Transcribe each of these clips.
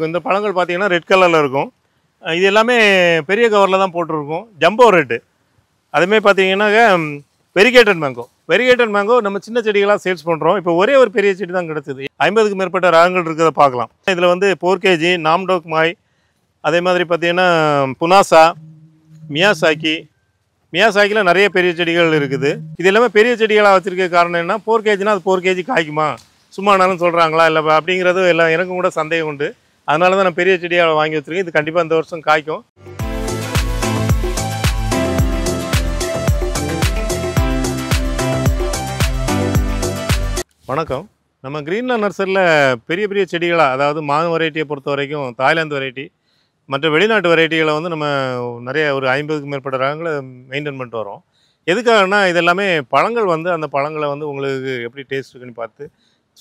இந்த பழங்கள் பார்த்தீங்கன்னா ரெட் கலரில் இருக்கும். இது எல்லாமே பெரிய கவரில் தான் போட்டிருக்கும். Jumbo red. அதுமாரி பார்த்தீங்கன்னாக்க வெரிகேட்டட் மேங்கோ. வெரிகேட்டட் மேங்கோ நம்ம சின்ன செடிகளாக சேல்ஸ் பண்ணுறோம். இப்போ ஒரே ஒரு பெரிய செடி தான் கிடச்சிது. 50க்கு மேற்பட்ட ரகங்கள் இருக்கிறத பார்க்கலாம். இதில் வந்து 4kg, நாம்டோக் மாய், அதே மாதிரி பார்த்தீங்கன்னா புனாசா, மியாசாக்கி. மியாசாக்கியில் நிறைய பெரிய செடிகள் இருக்குது. இது எல்லாமே பெரிய செடிகளாக வச்சுருக்க காரணம் என்ன, 4kgனா அது 4kg காய்க்குமா, சும்மானாலும் சொல்கிறாங்களா இல்லை அப்படிங்கிறது எல்லாம் எனக்கும் கூட சந்தேகம் உண்டு. அதனால தான் நான் பெரிய செடியாக வாங்கி வச்சுருக்கேன். இது கண்டிப்பாக இந்த வருஷம் காய்க்கும். வணக்கம். நம்ம கிரீன்லேண்ட் நர்சரியில் பெரிய பெரிய செடிகளாக, அதாவது மாவு வெரைட்டியை பொறுத்த வரைக்கும் தாய்லாந்து வெரைட்டி, மற்ற வெளிநாட்டு வெரைட்டிகளை வந்து நம்ம நிறைய ஒரு 50க்கு மேற்பட்ட ரகங்களை மெயின்டைன் பண்ணிட்டு வரோம். எதுக்காகனா இது எல்லாமே பழங்கள் வந்து அந்த பழங்களை வந்து உங்களுக்கு எப்படி டேஸ்ட் இருக்குன்னு பார்த்து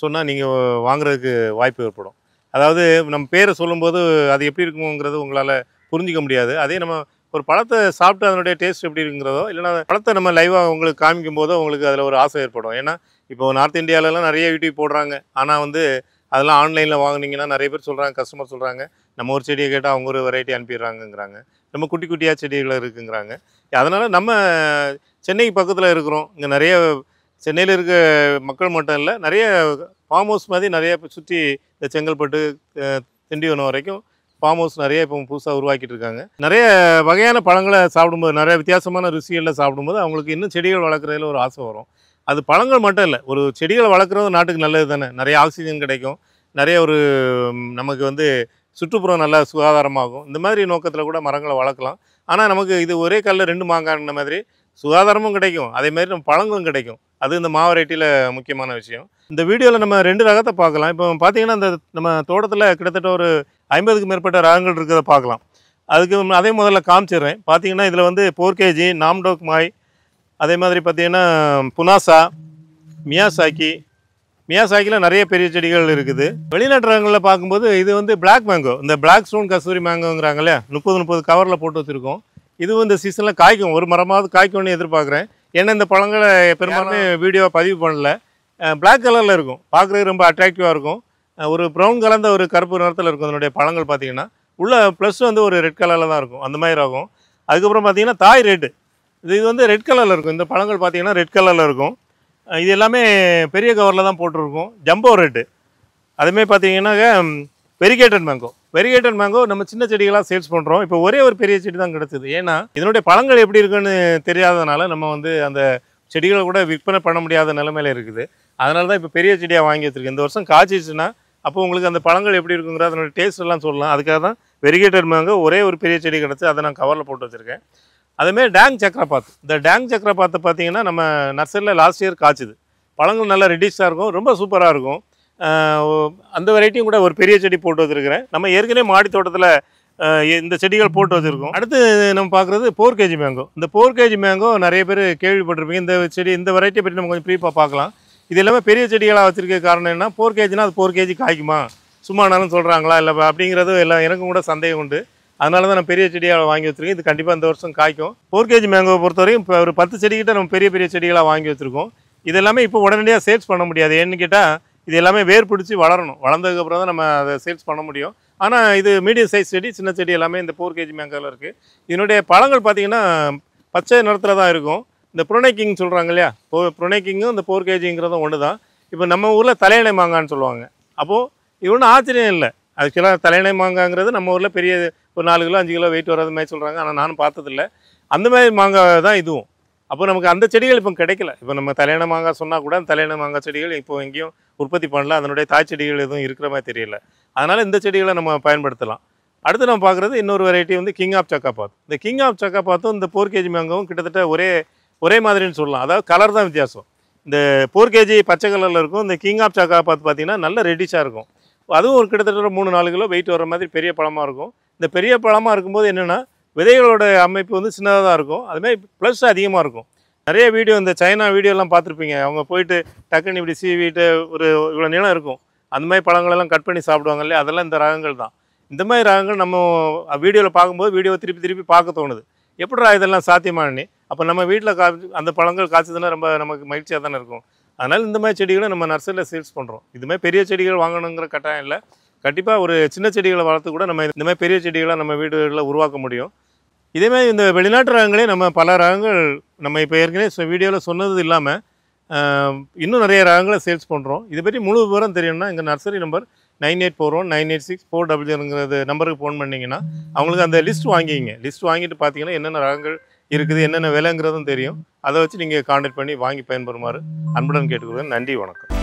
சொன்னால் நீங்கள் வாங்குறதுக்கு வாய்ப்பு ஏற்படும். அதாவது நம்ம பேரை சொல்லும்போது அது எப்படி இருக்குங்கிறது உங்களால் புரிஞ்சிக்க முடியாது. அதே நம்ம ஒரு பழத்தை சாப்பிட்டு அதனுடைய டேஸ்ட் எப்படி இருக்குங்கிறதோ, இல்லைனா பழத்தை நம்ம லைவாக உங்களுக்கு காமிக்கும் போதோ உங்களுக்கு அதில் ஒரு ஆசை ஏற்படும். ஏன்னா இப்போ நார்த் இந்தியாவிலலாம் நிறைய யூடியூப் போடுறாங்க. ஆனால் வந்து அதெல்லாம் ஆன்லைனில் வாங்கினீங்கன்னா நிறைய பேர் சொல்கிறாங்க, கஸ்டமர் சொல்கிறாங்க, நம்ம ஒரு செடியை கேட்டால் அவங்க ஒரு வெரைட்டி அனுப்பிடுறாங்கங்கிறாங்க. நம்ம குட்டி குட்டியாக செடிகள் இருக்குங்கிறாங்க. அதனால் நம்ம சென்னைக்கு பக்கத்தில் இருக்கிறோம். இங்கே நிறைய சென்னையில் இருக்க மக்கள் மட்டும் இல்லை, நிறைய ஃபார்ம் ஹவுஸ் மாதிரி நிறைய சுற்றி இந்த செங்கல்பட்டு, திண்டிவனம் வரைக்கும் ஃபார்ம் ஹவுஸ் நிறைய இப்போ புதுசாக உருவாக்கிட்டு இருக்காங்க. நிறைய வகையான பழங்களை சாப்பிடும்போது, நிறைய வித்தியாசமான ருசிகளில் சாப்பிடும்போது அவங்களுக்கு இன்னும் செடிகள் வளர்க்குறதுல ஒரு ஆசை வரும். அது பழங்கள் மட்டும் இல்லை, ஒரு செடிகளை வளர்க்குறது நாட்டுக்கு நல்லது தானே. நிறைய ஆக்சிஜன் கிடைக்கும், நிறைய ஒரு நமக்கு வந்து சுற்றுப்புறம் நல்லா சுகாதாரமாகும். இந்த மாதிரி நோக்கத்தில் கூட மரங்களை வளர்க்கலாம். ஆனால் நமக்கு இது ஒரே கல்லில் 2 மாங்காய்ன மாதிரி சுகாதாரமும் கிடைக்கும், அதேமாதிரி நம்ம பழங்களும் கிடைக்கும். அது இந்த வெரைட்டியில் முக்கியமான விஷயம். இந்த வீடியோவில் நம்ம 2 ரகத்தை பார்க்கலாம். இப்போ பார்த்தீங்கன்னா இந்த நம்ம தோட்டத்தில் கிட்டத்தட்ட ஒரு 50க்கு மேற்பட்ட ரகங்கள் இருக்கிறத பார்க்கலாம். அதுக்கு அதே முதல்ல காமிச்சிடுறேன். பார்த்தீங்கன்னா இதில் வந்து 4kg, நாம்டோக் மாய், அதே மாதிரி பார்த்தீங்கன்னா புனாசா, மியாசாக்கி. மியாசாக்கியில் நிறைய பெரிய செடிகள் இருக்குது. வெளிநாட்டு ரகங்களில் பார்க்கும்போது இது வந்து பிளாக் மேங்கோ, இந்த பிளாக் ஸ்டோன் கஸ்தூரி மேங்கோங்கிறாங்க இல்லையா, 30 கவரில் போட்டு வச்சுருக்கோம். இதுவும் இந்த சீசனில் காய்க்கும், ஒரு மரமாவது காய்க்கும்னு எதிர்பார்க்குறேன். ஏன்னா இந்த பழங்களை பெரும்பாலுமே வீடியோவை பதிவு பண்ணல. பிளாக் கலரில் இருக்கும், பார்க்குறதுக்கு ரொம்ப அட்ராக்டிவாக இருக்கும். ஒரு ப்ரௌன் கலந்த ஒரு கருப்பு நிறத்தில் இருக்கும் அதனுடைய பழங்கள். பார்த்தீங்கன்னா உள்ள ப்ளஸ் வந்து ஒரு ரெட் கலரில் தான் இருக்கும், அந்த மாதிரி ஆகும். அதுக்கப்புறம் பார்த்தீங்கன்னா தாய் ரெட்டு, இது வந்து ரெட் கலரில் இருக்கும். இந்த பழங்கள் பார்த்தீங்கன்னா ரெட் கலரில் இருக்கும். இது எல்லாமே பெரிய கவரில் தான் போட்டிருக்கும். Jumbo red. அதுமாரி பார்த்தீங்கன்னாக்க வெரிகேட்டட் மேங்கோ. வெரிகேட்டட் மேங்கோ நம்ம சின்ன செடிகளாக சேல்ஸ் பண்ணுறோம். இப்போ ஒரே ஒரு பெரிய செடி தான் கிடச்சிது. ஏன்னா இதனுடைய பழங்கள் எப்படி இருக்குன்னு தெரியாதனால நம்ம வந்து அந்த செடிகளை கூட விற்பனை பண்ண முடியாத நிலைமையில இருக்குது. அதனால தான் இப்போ பெரிய செடியாக வாங்கி வச்சுருக்கேன். இந்த வருஷம் காய்ச்சிச்சுன்னா அப்போ உங்களுக்கு அந்த பழங்கள் எப்படி இருக்குங்கிற அதனுடைய டேஸ்ட் எல்லாம் சொல்லலாம். அதுக்காக தான் வெரிகேட்டட் மேங்கோ ஒரே ஒரு பெரிய செடி கிடச்சி அதை நான் கவரில் போட்டு வச்சுருக்கேன். அதேமாரி டேங் சக்கரபாத். இந்த டேங் சக்கரபாத்தை பார்த்தீங்கன்னா நம்ம நர்சரியில் லாஸ்ட் இயர் காய்ச்சிது. பழங்கள் நல்லா ரெட்டிஷாக இருக்கும், ரொம்ப சூப்பராக இருக்கும். அந்த வெரைட்டியும் கூட ஒரு பெரிய செடி போட்டு வச்சுருக்கிறேன். நம்ம ஏற்கனவே மாடி தோட்டத்தில் இந்த செடிகள் போட்டு வச்சுருக்கோம். அடுத்து நம்ம பார்க்குறது 4kg மேங்கோ. இந்த 4kg மேங்கோ நிறைய பேர் கேள்விப்பட்டிருப்பீங்க. இந்த செடி, இந்த வெரைட்டியை பற்றி நம்ம கொஞ்சம் ப்ரீஃபாக பார்க்கலாம். இது எல்லாமே பெரிய செடிகளாக வச்சுருக்க காரணம் என்ன, 4kgனா அது 4kg காய்க்குமா, சும்மானாலும் சொல்கிறாங்களா இல்லை அப்படிங்கிறது எல்லாம் எனக்கும் கூட சந்தேகம் உண்டு. அதனால தான் நான் பெரிய செடியாக வாங்கி வச்சுருக்கேன். இது கண்டிப்பாக இந்த வருஷம் காய்க்கும். 4kg மேங்கோவை பொறுத்தவரைக்கும் இப்போ ஒரு 10 செடிக்கிட்ட நம்ம பெரிய பெரிய செடிகளாக வாங்கி வச்சுருக்கோம். இது எல்லாமே இப்போ உடனடியாக சேல்ஸ் பண்ண முடியாது. ஏன்னு கேட்டால் இது எல்லாமே வேர் பிடிச்சி வளரணும். வளர்ந்ததுக்கப்புறம் தான் நம்ம அதை சேல்ஸ் பண்ண முடியும். ஆனால் இது மீடியம் சைஸ் செடி, சின்ன செடி எல்லாமே இந்த 4kg மேங்கோவில் இருக்குது. இதனுடைய பழங்கள் பார்த்திங்கன்னா பச்சை நிறத்தில் தான் இருக்கும். இந்த புரோனைக்கிங் சொல்கிறாங்க இல்லையா, புரோனைக்கிங்கும் இந்த 4kgங்கிறதும் ஒன்று தான். இப்போ நம்ம ஊரில் தலையணை மாங்கான்னு சொல்லுவாங்க. அப்போது இது ஒன்றும் ஆச்சரியம் இல்லை. ஆக்சுவலாக தலையணை மாங்காங்கிறது நம்ம ஊரில் பெரிய ஒரு 4 கிலோ 5 கிலோ வெயிட் வர்றது மாதிரி சொல்கிறாங்க. ஆனால் நானும் பார்த்ததில்ல. அந்த மாதிரி மாங்காய் தான் இதுவும். அப்போ நமக்கு அந்த செடிகள் இப்போ கிடைக்கல. இப்போ நம்ம தலையணை மாங்காய் சொன்னால் கூட அந்த தலையணை மாங்காய் செடிகள் இப்போ எங்கேயும் உற்பத்தி பண்ணல. அதனுடைய தாய் செடிகள் எதுவும் இருக்கிற மாதிரி தெரியல. அதனால் இந்த செடிகளை நம்ம பயன்படுத்தலாம். அடுத்து நம்ம பார்க்குறது இன்னொரு வெரைட்டி வந்து கிங் ஆஃப் சக்காபாத். இந்த கிங் ஆஃப் சக்காபாத்தும் இந்த 4kg மேங்காவும் கிட்டத்தட்ட ஒரே மாதிரின்னு சொல்லலாம். அதாவது கலர் தான் வித்தியாசம். இந்த 4kg பச்சை கலரில் இருக்கும். இந்த கிங் ஆஃப் சக்காபாத் பார்த்திங்கன்னா நல்ல ரெட்டிஷாக இருக்கும். அதுவும் ஒரு கிட்டத்தட்ட 3-4 கிலோ வெயிட் வர மாதிரி பெரிய பழமாக இருக்கும். இந்த பெரிய பழமாக இருக்கும்போது என்னென்னா விதைகளோட அமைப்பு வந்து சின்னதாக தான் இருக்கும். அதுமாதிரி ப்ளஸ் அதிகமாக இருக்கும். நிறைய வீடியோ, இந்த சைனா வீடியோலாம் பார்த்துருப்பீங்க. அவங்க போயிட்டு டக்குன்னு இப்படி சீவிட்டு ஒரு இவ்வளோ நீளம் இருக்கும், அந்த மாதிரி பழங்களெல்லாம் கட் பண்ணி சாப்பிடுவாங்க இல்லையா, அதெல்லாம் இந்த ரகங்கள் தான். இந்த மாதிரி ரகங்கள் நம்ம வீடியோவில் பார்க்கும்போது வீடியோவை திருப்பி பார்க்க தோணுது. எப்படிடா இதெல்லாம் சாத்தியமானே. அப்போ நம்ம வீட்டில் அந்த பழங்கள் காய்ச்சதுன்னா ரொம்ப நமக்கு மகிழ்ச்சியாக தானே இருக்கும். அதனால் இந்த மாதிரி செடிகளை நம்ம நர்சரியில் சேல்ஸ் பண்ணுறோம். இதுமாதிரி பெரிய செடிகள் வாங்கணுங்கிற கட்டாயம் இல்லை. கண்டிப்பாக ஒரு சின்ன செடிகளை வளர்த்து கூட நம்ம இந்த மாதிரி பெரிய செடிகளை நம்ம வீடுகளில் உருவாக்க முடியும். இதேமாதிரி இந்த வெளிநாட்டு ரகங்களே நம்ம பல ரகங்கள் நம்ம இப்போ ஏற்கனவே வீடியோவில் சொன்னது இல்லாமல் இன்னும் நிறைய ரகங்களை சேல்ஸ் பண்ணுறோம். இதை பற்றி முழு விவரம் தெரியணும்னா எங்கள் நர்சரி நம்பர் 9841986400 நம்பருக்கு ஃபோன் பண்ணிங்கன்னா அவங்களுக்கு அந்த லிஸ்ட் வாங்கிக்கிங்க. லிஸ்ட் வாங்கிட்டு பார்த்தீங்கன்னா என்னென்ன ரகங்கள் இருக்குது, என்னென்ன விலைங்கிறதும் தெரியும். அதை வச்சு நீங்கள் கான்டாக்ட் பண்ணி வாங்கி பயன்பெறுமாறு அன்புடன் கேட்டுக்கொள்கிறேன். நன்றி, வணக்கம்.